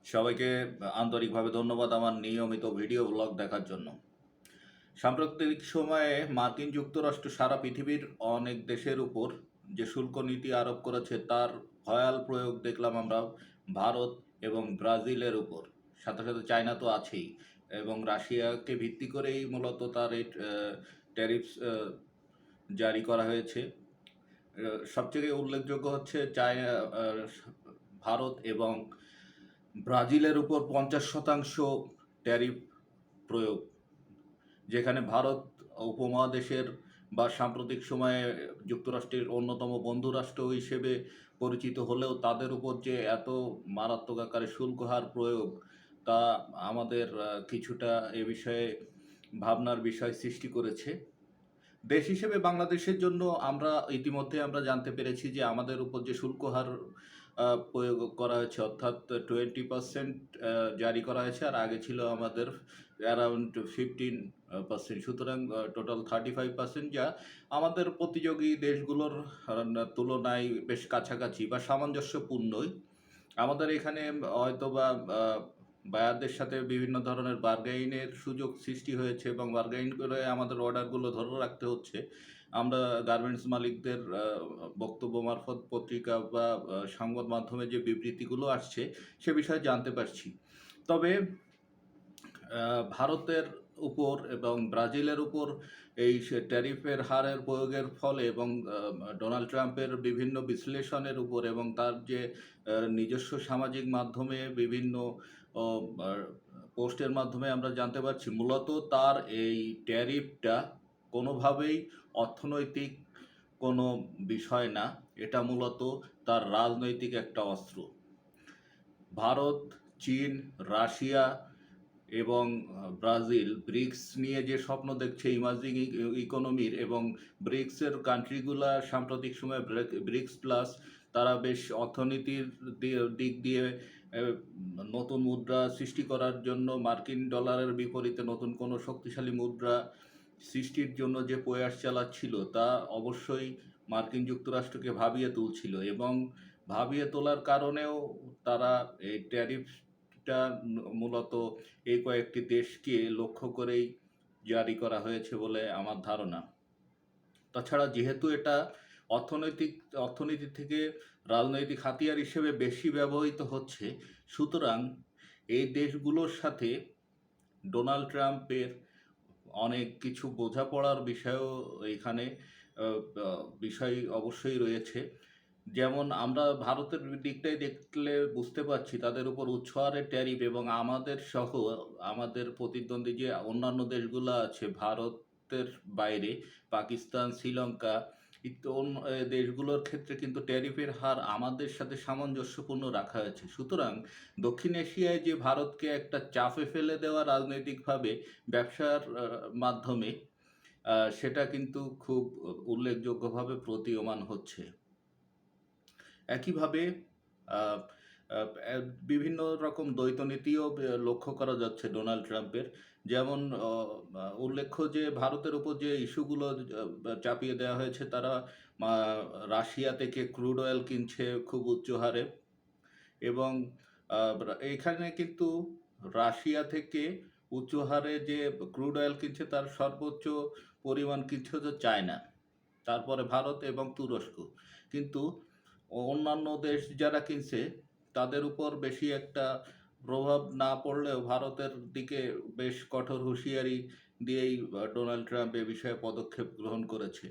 সবাইকে আন্তরিকভাবে ধন্যবাদ আমার নিয়মিত ভিডিও ব্লগ দেখার জন্য। সাম্প্রতিক সময়ে মার্কিন যুক্তরাষ্ট্র সারা পৃথিবীর অনেক দেশের উপর যে শুল্ক নীতি আরোপ করেছে তার ভয়াল প্রয়োগ দেখলাম আমরা ভারত এবং ব্রাজিলের উপর। সাথে সাথে চায়না তো আছেই, এবং রাশিয়াকে ভিত্তি করেই মূলত তার এই ট্যারিফস জারি করা হয়েছে। সবচেয়ে উল্লেখযোগ্য হচ্ছে ভারত এবং ব্রাজিলের উপর 50% ট্যারিফ প্রয়োগ, যেখানে ভারত উপমহাদেশের বা সাম্প্রতিক সময়ে যুক্তরাষ্ট্রের অন্যতম বন্ধু রাষ্ট্র হিসেবে পরিচিত হলেও তাদের উপর যে এত মারাত্মক আকারে শুল্ক হার প্রয়োগ, তা আমাদের কিছুটা এ বিষয়ে ভাবনার বিষয় সৃষ্টি করেছে। দেশ হিসেবে বাংলাদেশের জন্য ইতিমধ্যে আমরা জানতে পেরেছি যে আমাদের উপর যে শুল্ক হার প্রয়োগ করা হয়েছে, অর্থাৎ 20% জারি করা হয়েছে, আর আগে ছিল আমাদের অ্যারাউন্ড 15%। সুতরাং টোটাল 35%, যা আমাদের প্রতিযোগী দেশগুলোর তুলনায় বেশ কাছাকাছি বা সামঞ্জস্যপূর্ণই। আমাদের এখানে হয়তোবা বায়ারদের সাথে বিভিন্ন ধরনের বার্গেইনের সুযোগ সৃষ্টি হয়েছে, এবং বার্গেইন করে আমাদের অর্ডারগুলো ধরে রাখতে হচ্ছে। আমরা গার্মেন্টস মালিকদের বক্তব্য মারফত পত্রিকা বা সংবাদ মাধ্যমে যে বিবৃতিগুলো আসছে সে বিষয়ে জানতে পারছি। তবে ভারতের উপর এবং ব্রাজিলের উপর এই ট্যারিফের হারের প্রয়োগের ফলে এবং ডোনাল্ড ট্রাম্পের বিভিন্ন বিশ্লেষণের উপর এবং তার যে নিজস্ব সামাজিক মাধ্যমে বিভিন্ন পোস্টের মাধ্যমে আমরা জানতে পারছি মূলত তার এই ট্যারিফটা কোনোভাবেই অর্থনৈতিক কোনো বিষয় না, এটা মূলত তার রাজনৈতিক একটা অস্ত্র। ভারত, চীন, রাশিয়া এবং ব্রাজিল ব্রিক্স নিয়ে যে স্বপ্ন দেখছে ইমার্জিং ইকোনমির, এবং ব্রিক্সের কান্ট্রিগুলা সাম্প্রতিক সময়ে ব্রিক্স প্লাস, তারা বেশ অর্থনীতির দিক দিয়ে নতুন মুদ্রা সৃষ্টি করার জন্য মার্কিন ডলারের বিপরীতে নতুন কোনো শক্তিশালী মুদ্রা সৃষ্টির জন্য যে প্রয়াস চালাচ্ছিল তা অবশ্যই মার্কিন যুক্তরাষ্ট্রকে ভাবিয়ে তুলছিল, এবং ভাবিয়ে তোলার কারণেও তারা এই ট্যারিফটা মূলত এই কয়েকটি দেশকে লক্ষ্য করেই জারি করা হয়েছে বলে আমার ধারণা। তাছাড়া যেহেতু এটা অর্থনীতি থেকে রাজনৈতিক হাতিয়ার হিসেবে বেশি ব্যবহৃত হচ্ছে, সুতরাং এই দেশগুলোর সাথে ডোনাল্ড ট্রাম্পের অনেক কিছু বোঝাপড়ার বিষয়ও এখানে বিষয় অবশ্যই রয়েছে। যেমন আমরা ভারতের দিকটাই দেখলে বুঝতে পারছি তাদের উপর উচ্চ হারে ট্যারিফ, এবং আমাদের সহ আমাদের প্রতিদ্বন্দ্বী যে অন্যান্য দেশগুলো আছে ভারতের বাইরে, পাকিস্তান, শ্রীলঙ্কা দেশগুলোর ক্ষেত্রে কিন্তু ট্যারিফের হার আমাদের সাথে সামঞ্জস্যপূর্ণ রাখা হয়েছে। সুতরাং দক্ষিণ এশিয়ায় যে ভারতকে একটা চাপে ফেলে দেওয়া রাজনৈতিকভাবে ব্যবসার মাধ্যমে, সেটা কিন্তু খুব উল্লেখযোগ্যভাবে প্রতীয়মান হচ্ছে। একইভাবে আহ, আহ, বিভিন্ন রকম দ্বৈত নীতিও লক্ষ্য করা যাচ্ছে ডোনাল্ড ট্রাম্পের। যেমন উল্লেখ্য যে ভারতের উপর যে ইস্যুগুলো চাপিয়ে দেওয়া হয়েছে, তারা রাশিয়া থেকে ক্রুড অয়েল কিনছে খুব উচ্চ হারে, এবং এখানে কিন্তু রাশিয়া থেকে উচ্চ হারে যে ক্রুড অয়েল কিনছে তার সর্বোচ্চ পরিমাণ কিনছে তো চায়না, তারপরে ভারত এবং তুরস্ক। কিন্তু অন্যান্য দেশ যারা কিনছে তাদের উপর বেশি একটা প্রভাব না পড়লেও ভারতের দিকে বেশ কঠোর হুঁশিয়ারি দিয়েই ডোনাল্ড ট্রাম্প এ বিষয়ে পদক্ষেপ গ্রহণ করেছে,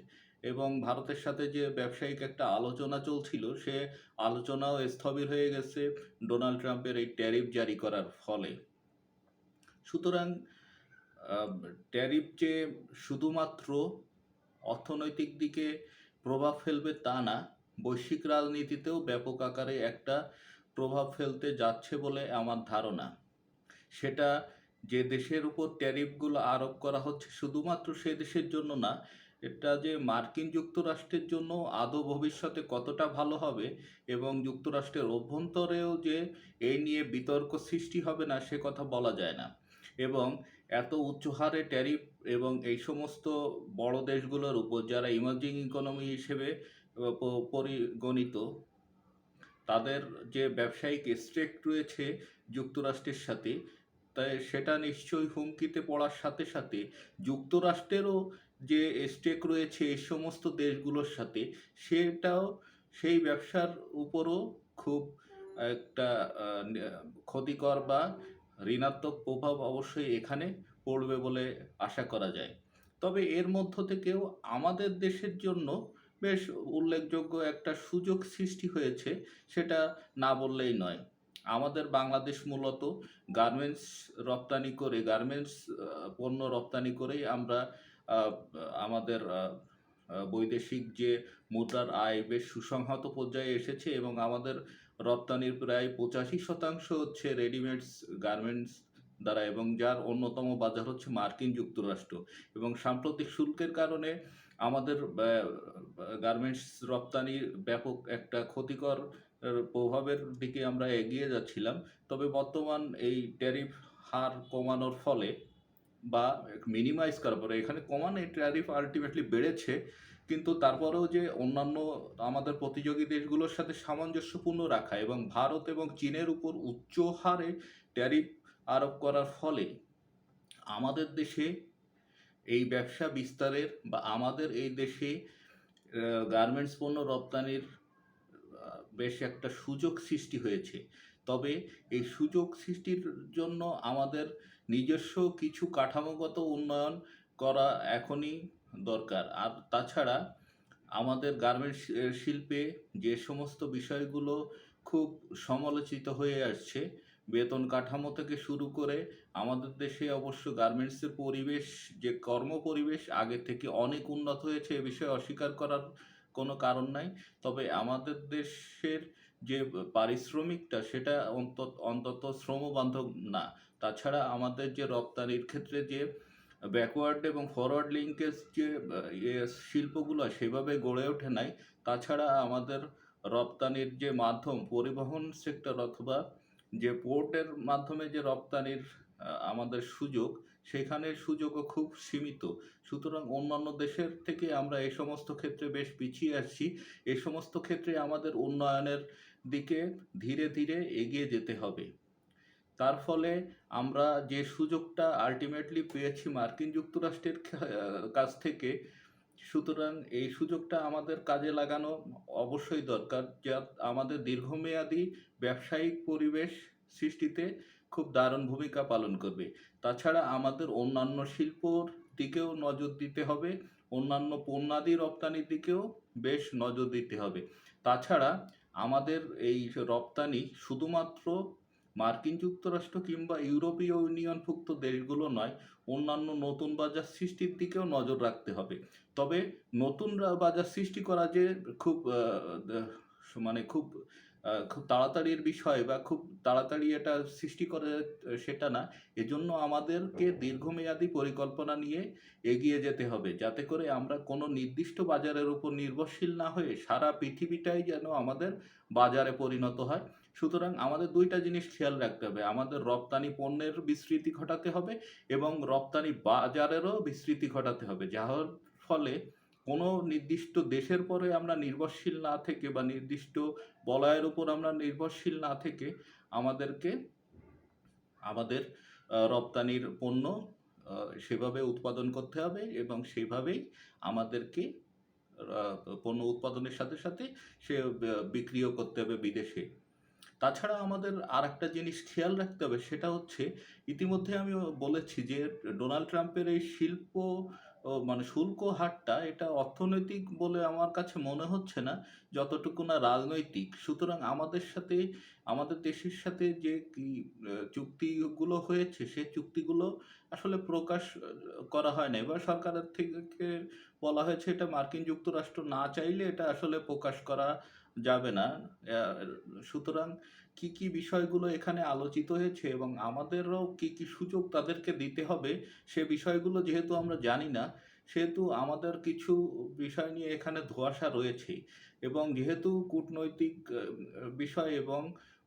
এবং ভারতের সাথে যে ব্যবসায়িক একটা আলোচনা চলছিল সে আলোচনাও স্থবির হয়ে গেছে ডোনাল্ড ট্রাম্পের এই ট্যারিফ জারি করার ফলে। সুতরাং ট্যারিফ যে শুধুমাত্র অর্থনৈতিক দিকে প্রভাব ফেলবে তা না, বৈশ্বিক রাজনীতিতেও ব্যাপক আকারে একটা প্রভাব ফেলতে যাচ্ছে বলে আমার ধারণা। সেটা যে দেশের উপর ট্যারিফগুলো আরোপ করা হচ্ছে শুধুমাত্র সে দেশের জন্য না, এটা যে মার্কিন যুক্তরাষ্ট্রের জন্য আদৌ ভবিষ্যতে কতটা ভালো হবে, এবং যুক্তরাষ্ট্রের অভ্যন্তরেও যে এই নিয়ে বিতর্ক সৃষ্টি হবে না সে কথা বলা যায় না। এবং এত উচ্চ হারে ট্যারিফ এবং এই সমস্ত বড় দেশগুলোর উপর যারা ইমার্জিং ইকোনমি হিসেবে পরিগণিত, তাদের যে ব্যবসায়িক স্টেক রয়েছে যুক্তরাষ্ট্রের সাথে, তাই সেটা নিশ্চয়ই হুমকিতে পড়ার সাথে সাথে যুক্তরাষ্ট্রেরও যে স্টেক রয়েছে এই সমস্ত দেশগুলোর সাথে, সেটাও সেই ব্যবসার উপরও খুব একটা ক্ষতিকর বা ঋণাত্মক প্রভাব অবশ্যই এখানে পড়বে বলে আশা করা যায়। তবে এর মধ্য থেকেও আমাদের দেশের জন্য বেশ উল্লেখযোগ্য একটা সুযোগ সৃষ্টি হয়েছে, সেটা না বললেই নয়। আমাদের বাংলাদেশ মূলত গার্মেন্টস রপ্তানি করে, গার্মেন্টস পণ্য রপ্তানি করেই আমরা আমাদের বৈদেশিক যে মুদ্রার আয় বেশ সুসংহত পর্যায়ে এসেছে, এবং আমাদের রপ্তানির প্রায় 85% হচ্ছে রেডিমেডস গার্মেন্টস দ্বারা, এবং যার অন্যতম বাজার হচ্ছে মার্কিন যুক্তরাষ্ট্র। এবং সাম্প্রতিক শুল্কের কারণে আমাদের গার্মেন্টস রপ্তানির ব্যাপক একটা ক্ষতিকর প্রভাবের দিকে আমরা এগিয়ে যাচ্ছিলাম। তবে বর্তমান এই ট্যারিফ হার কমানোর ফলে বা মিনিমাইজ করার পরে, এখানে কমানো ট্যারিফ আলটিমেটলি বেড়েছে, কিন্তু তারপরেও যে অন্যান্য আমাদের প্রতিযোগী দেশগুলোর সাথে সামঞ্জস্যপূর্ণ রাখা এবং ভারত এবং চীনের উপর উচ্চ হারে ট্যারিফ আরোপ করার ফলে আমাদের দেশে এই ব্যবসা বিস্তারের বা আমাদের এই দেশে গার্মেন্টস পণ্য রপ্তানির বেশ একটা সুযোগ সৃষ্টি হয়েছে। তবে এই সুযোগ সৃষ্টির জন্য আমাদের নিজস্ব কিছু কাঠামোগত উন্নয়ন করা এখনই দরকার। আর তাছাড়া আমাদের গার্মেন্টস শিল্পে যে সমস্ত বিষয়গুলো খুব সমালোচিত হয়ে আসছে, বেতন কাঠামো থেকে শুরু করে, আমাদের দেশে অবশ্য গার্মেন্টসের পরিবেশ, যে কর্ম পরিবেশ আগে থেকে অনেক উন্নত হয়েছে, এ বিষয়ে অস্বীকার করার কোনো কারণ নাই। তবে আমাদের দেশের যে পারিশ্রমিকটা, সেটা অন্তত শ্রমবান্ধব না। তাছাড়া আমাদের যে রপ্তানির ক্ষেত্রে যে ব্যাকওয়ার্ড এবং ফরওয়ার্ড লিঙ্কেজ যে শিল্পগুলো সেভাবে গড়ে ওঠে নাই। তাছাড়া আমাদের রপ্তানির যে মাধ্যম, পরিবহন সেক্টর অথবা যে পোর্টের মাধ্যমে যে রপ্তানির আমাদের সুযোগ, সেখানে সুযোগও খুব সীমিত। সুতরাং অন্যান্য দেশের থেকে আমরা এই সমস্ত ক্ষেত্রে বেশ পিছিয়ে আসছি। এই সমস্ত ক্ষেত্রে আমাদের উন্নয়নের দিকে ধীরে ধীরে এগিয়ে যেতে হবে। তার ফলে আমরা যে সুযোগটা আলটিমেটলি পেয়েছি মার্কিন যুক্তরাষ্ট্রের কাছ থেকে, সুতরাং এই সুযোগটা আমাদের কাজে লাগানো অবশ্যই দরকার, যা আমাদের দীর্ঘমেয়াদী ব্যবসায়িক পরিবেশ সৃষ্টিতে খুব দারুণ ভূমিকা পালন করবে। তাছাড়া আমাদের অন্যান্য শিল্পর দিকেও নজর দিতে হবে, অন্যান্য পণ্যাদি রপ্তানির দিকেও বেশ নজর দিতে হবে। তাছাড়া আমাদের এই রপ্তানি শুধুমাত্র মার্কিন যুক্তরাষ্ট্র কিংবা ইউরোপীয় ইউনিয়নভুক্ত দেশগুলো নয়, অন্যান্য নতুন বাজার সৃষ্টির দিকেও নজর রাখতে হবে। তবে নতুন বাজার সৃষ্টি করা যে খুব মানে খুব খুব তাড়াতাড়ির বিষয় বা খুব তাড়াতাড়ি এটা সৃষ্টি করে সেটা না। এজন্য আমাদেরকে দীর্ঘমেয়াদী পরিকল্পনা নিয়ে এগিয়ে যেতে হবে, যাতে করে আমরা কোনো নির্দিষ্ট বাজারের উপর নির্ভরশীল না হয়ে সারা পৃথিবীটাই যেন আমাদের বাজারে পরিণত হয়। সুতরাং আমাদের দুইটা জিনিস খেয়াল রাখতে হবে, আমাদের রপ্তানি পণ্যের বিস্তৃতি ঘটাতে হবে এবং রপ্তানি বাজারেরও বিস্তৃতি ঘটাতে হবে, যার ফলে কোনো নির্দিষ্ট দেশের পরে আমরা নির্ভরশীল না থেকে বা নির্দিষ্ট বলয়ের উপর আমরা নির্ভরশীল না থেকে আমাদেরকে আমাদের রপ্তানির পণ্য সেভাবে উৎপাদন করতে হবে এবং সেভাবেই আমাদেরকে পণ্য উৎপাদনের সাথে সাথে সে বিক্রিও করতে হবে বিদেশে। তাছাড়া আমাদের আর একটা জিনিস খেয়াল রাখতে হবে, সেটা হচ্ছে ইতিমধ্যে আমি বলেছি যে ডোনাল্ড ট্রাম্পের এই শিল্প মানে শুল্ক হারটা, এটা অর্থনৈতিক বলে আমার কাছে মনে হচ্ছে না, যতটুকু না রাজনৈতিক। সুতরাং আমাদের সাথে, আমাদের দেশের সাথে যে কি চুক্তিগুলো হয়েছে, সেই চুক্তিগুলো আসলে প্রকাশ করা হয় না, এবার সরকারের থেকে বলা হয়েছে এটা মার্কিন যুক্তরাষ্ট্র না চাইলে এটা আসলে প্রকাশ করা যাবে না। সুতরাং কি কি বিষয়গুলো এখানে আলোচিত হয়েছে এবং আমাদেরও কি কি সুযোগ তাদেরকে দিতে হবে, সে বিষয়গুলো যেহেতু আমরা জানি না, সেহেতু আমাদের কিছু বিষয় নিয়ে এখানে ধোঁয়াশা রয়েছে। এবং যেহেতু কূটনৈতিক বিষয় এবং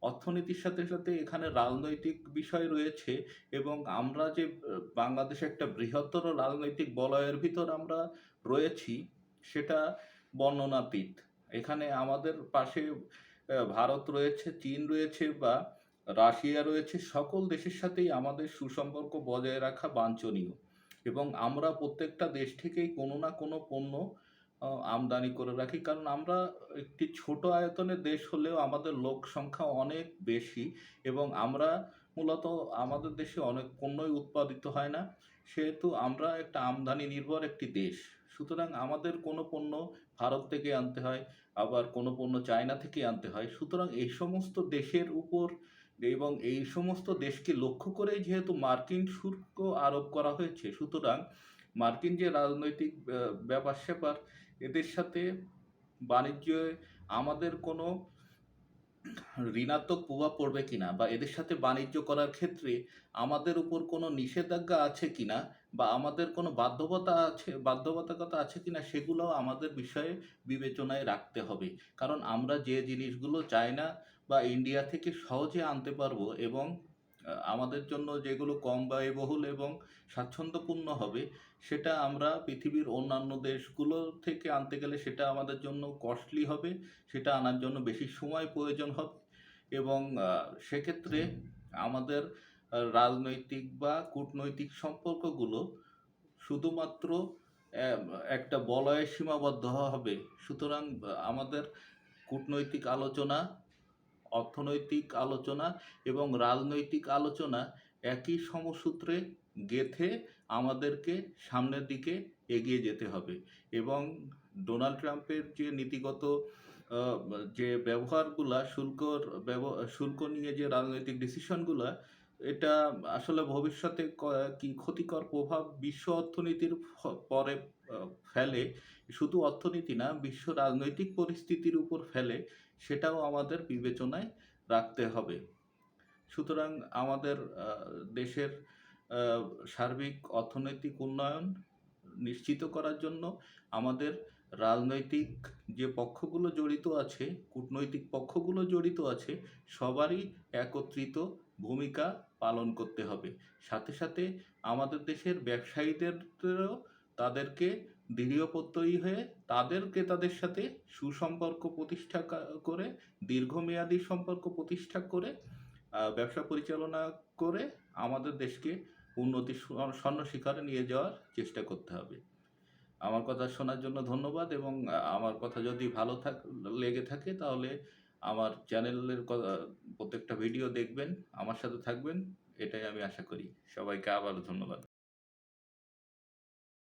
অর্থনীতির সাথে সাথে এখানে রাজনৈতিক বিষয় রয়েছে, এবং আমরা যে বাংলাদেশে একটা বৃহত্তর রাজনৈতিক বলয়ের ভিতর আমরা রয়েছি, সেটা বর্ণনাতীত। এখানে আমাদের পাশে ভারত রয়েছে, চীন রয়েছে বা রাশিয়া রয়েছে, সকল দেশের সাথেই আমাদের সুসম্পর্ক বজায় রাখা বাঞ্ছনীয়। এবং আমরা প্রত্যেকটা দেশ থেকেই কোনো না কোনো পণ্য আমদানি করে রাখি। কারণ আমরা একটি ছোট আয়তনের দেশ হলেও আমাদের লোক সংখ্যা অনেক বেশি এবং আমরা মূলত আমাদের দেশে অনেক পণ্যই উৎপাদিত হয় না। সেহেতু আমরা একটা আমদানি নির্ভর একটি দেশ। সুতরাং আমাদের কোনো পণ্য ভারত থেকে আনতে হয়, আবার কোনো পণ্য চায়না থেকে আনতে হয়। সুতরাং এই সমস্ত দেশের উপর এবং এই সমস্ত দেশকে লক্ষ্য করেই যেহেতু মার্কিন শুল্ক আরোপ করা হয়েছে, সুতরাং মার্কিন যে রাজনৈতিক ব্যাপার-স্যাপার, এদের সাথে বাণিজ্যে আমাদের কোনো ঋণাত্মক প্রভাব পড়বে কিনা বা এদের সাথে বাণিজ্য করার ক্ষেত্রে আমাদের উপর কোনো নিষেধাজ্ঞা আছে কিনা বা আমাদের কোনো বাধ্যবাধকতা আছে কিনা, সেগুলোও আমাদের বিষয়ে বিবেচনায় রাখতে হবে। কারণ আমরা যে জিনিসগুলো চায়না বা ইন্ডিয়া থেকে সহজে আনতে পারবো এবং আমাদের জন্য যেগুলো কম ব্যয়বহুল এবং স্বাচ্ছন্দ্যপূর্ণ হবে, সেটা আমরা পৃথিবীর অন্যান্য দেশগুলো থেকে আনতে গেলে সেটা আমাদের জন্য কস্টলি হবে, সেটা আনার জন্য বেশি সময় প্রয়োজন হবে এবং সেক্ষেত্রে আমাদের রাজনৈতিক বা কূটনৈতিক সম্পর্কগুলো শুধুমাত্র অ্যা একটা বলয়ে সীমাবদ্ধ হবে। সুতরাং আমাদের কূটনৈতিক আলোচনা, অর্থনৈতিক আলোচনা এবং রাজনৈতিক আলোচনা একই সমসূত্রে গেঁথে আমাদেরকে সামনের দিকে এগিয়ে যেতে হবে। এবং ডোনাল্ড ট্রাম্পের যে নীতিগত আ যে ব্যবহারগুলা, শুল্ক নিয়ে যে রাজনৈতিক ডিসিশনগুলা, এটা আসলে ভবিষ্যতে কি ক্ষতিকর প্রভাব বিশ্ব অর্থনীতির পরে আ ফেলে, শুধু অর্থনীতি না, বিশ্ব রাজনৈতিক পরিস্থিতির উপর ফেলে, সেটাও আমাদের বিবেচনায় রাখতে হবে। সুতরাং আমাদের দেশের আ সার্বিক অর্থনৈতিক উন্নয়ন নিশ্চিত করার জন্য আমাদের রাজনৈতিক যে পক্ষগুলো জড়িত আছে, কূটনৈতিক পক্ষগুলো জড়িত আছে, সবারই একত্রিত ভূমিকা পালন করতে হবে। সাথে, সাথে আমাদের দেশের ব্যবসায়ীদেরও তাদেরকে দৃঢ়প্রত্যয়ী হয়ে তাদের ক্রেতাদের সাথে সুসম্পর্ক প্রতিষ্ঠা করে, দীর্ঘমেয়াদী সম্পর্ক প্রতিষ্ঠা করে ব্যবসা পরিচালনা করে আমাদের দেশকে উন্নতির স্বর্ণশিখরে নিয়ে যাওয়ার চেষ্টা করতে হবে। আমার কথা শোনার জন্য ধন্যবাদ এবং আমার কথা যদি ভালো লেগে থাকে তাহলে আমার চ্যানেলের প্রত্যেকটা ভিডিও দেখবেন, আমার সাথে থাকবেন, এটাই আমি আশা করি। সবাইকে আবারও ধন্যবাদ।